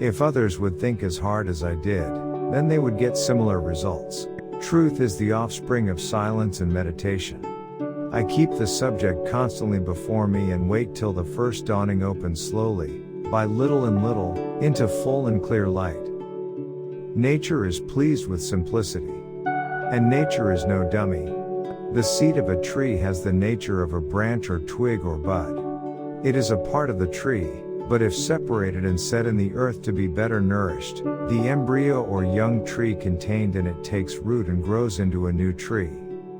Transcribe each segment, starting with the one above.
If others would think as hard as I did, then they would get similar results. Truth is the offspring of silence and meditation. I keep the subject constantly before me and wait till the first dawning opens slowly, by little and little, into full and clear light. Nature is pleased with simplicity. And nature is no dummy. The seed of a tree has the nature of a branch or twig or bud. It is a part of the tree, but if separated and set in the earth to be better nourished, the embryo or young tree contained in it takes root and grows into a new tree.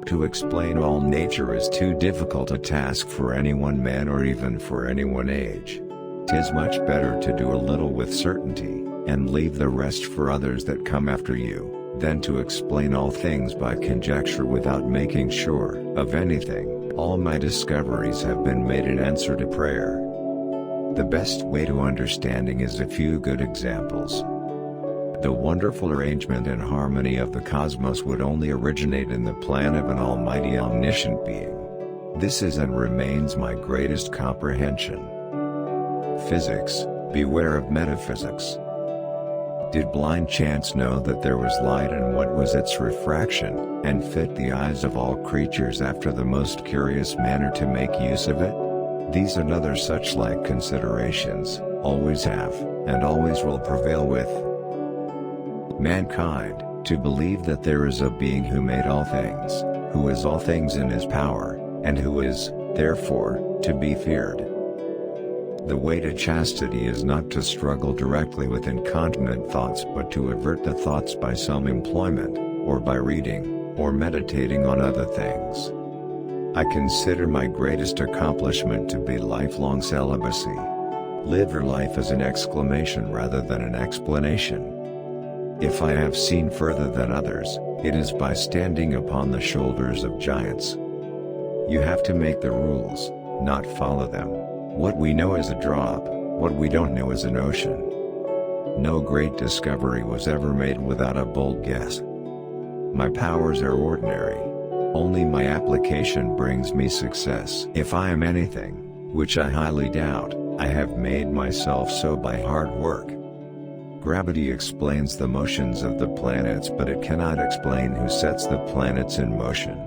To explain all nature is too difficult a task for any one man or even for any one age. 'Tis much better to do a little with certainty, and leave the rest for others that come after you, than to explain all things by conjecture without making sure of anything. All my discoveries have been made in answer to prayer. The best way to understanding is a few good examples. The wonderful arrangement and harmony of the cosmos would only originate in the plan of an almighty omniscient being. This is and remains my greatest comprehension. Physics, beware of metaphysics. Did blind chance know that there was light and what was its refraction, and fit the eyes of all creatures after the most curious manner to make use of it? These and other such like considerations, always have, and always will prevail with mankind, to believe that there is a being who made all things, who is all things in his power, and who is, therefore, to be feared. The way to chastity is not to struggle directly with incontinent thoughts but to avert the thoughts by some employment, or by reading, or meditating on other things. I consider my greatest accomplishment to be lifelong celibacy. Live your life as an exclamation rather than an explanation. If I have seen further than others, it is by standing upon the shoulders of giants. You have to make the rules, not follow them. What we know is a drop, what we don't know is an ocean. No great discovery was ever made without a bold guess. My powers are ordinary. Only my application brings me success. If I am anything, which I highly doubt, I have made myself so by hard work. Gravity explains the motions of the planets, but it cannot explain who sets the planets in motion.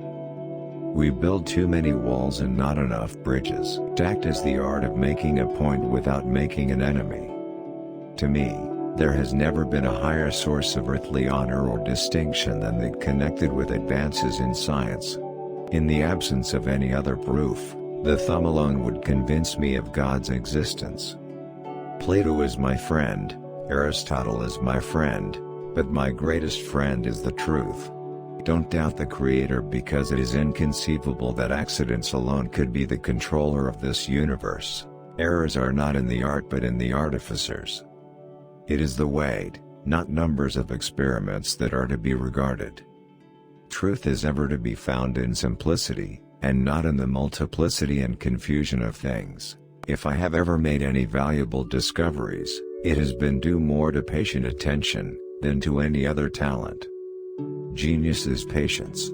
We build too many walls and not enough bridges. Tact is the art of making a point without making an enemy. To me, there has never been a higher source of earthly honor or distinction than that connected with advances in science. In the absence of any other proof, the thumb alone would convince me of God's existence. Plato is my friend, Aristotle is my friend, but my greatest friend is the truth. Don't doubt the Creator because it is inconceivable that accidents alone could be the controller of this universe. Errors are not in the art but in the artificers. It is the weight, not numbers of experiments that are to be regarded. Truth is ever to be found in simplicity, and not in the multiplicity and confusion of things. If I have ever made any valuable discoveries, it has been due more to patient attention, than to any other talent. Genius is patience.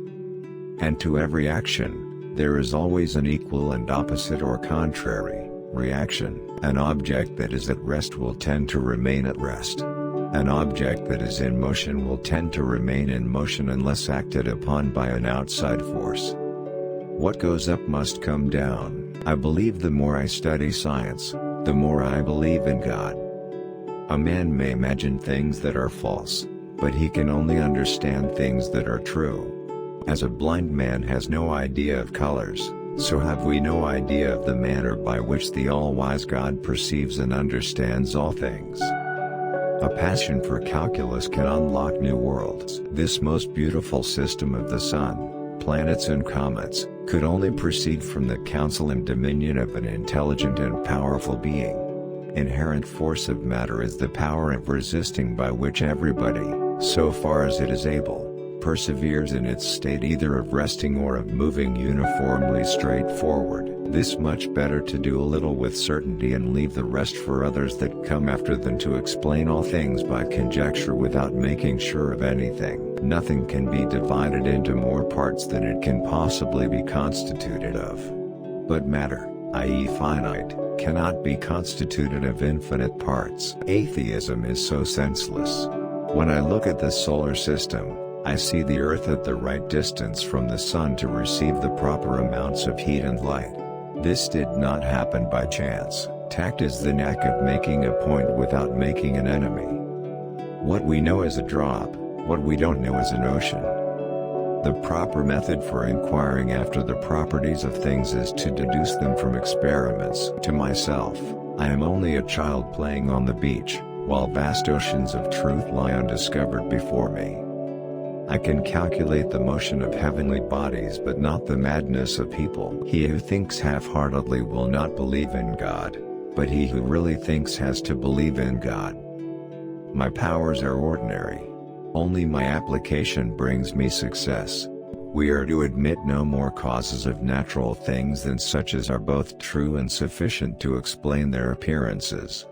And to every action, there is always an equal and opposite or contrary reaction. An object that is at rest will tend to remain at rest. An object that is in motion will tend to remain in motion unless acted upon by an outside force. What goes up must come down. I believe the more I study science, the more I believe in God. A man may imagine things that are false, but he can only understand things that are true. As a blind man has no idea of colors, so have we no idea of the manner by which the all-wise God perceives and understands all things. A passion for calculus can unlock new worlds. This most beautiful system of the sun, planets and comets, could only proceed from the counsel and dominion of an intelligent and powerful being. Inherent force of matter is the power of resisting by which everybody, so far as it is able, perseveres in its state either of resting or of moving uniformly straight forward. This much better to do a little with certainty and leave the rest for others that come after than to explain all things by conjecture without making sure of anything. Nothing can be divided into more parts than it can possibly be constituted of. But matter, i.e. finite, cannot be constituted of infinite parts. Atheism is so senseless. When I look at the solar system, I see the Earth at the right distance from the Sun to receive the proper amounts of heat and light. This did not happen by chance. Tact is the knack of making a point without making an enemy. What we know is a drop, what we don't know is an ocean. The proper method for inquiring after the properties of things is to deduce them from experiments. To myself, I am only a child playing on the beach, while vast oceans of truth lie undiscovered before me. I can calculate the motion of heavenly bodies but not the madness of people. He who thinks half-heartedly will not believe in God, but he who really thinks has to believe in God. My powers are ordinary. Only my application brings me success. We are to admit no more causes of natural things than such as are both true and sufficient to explain their appearances.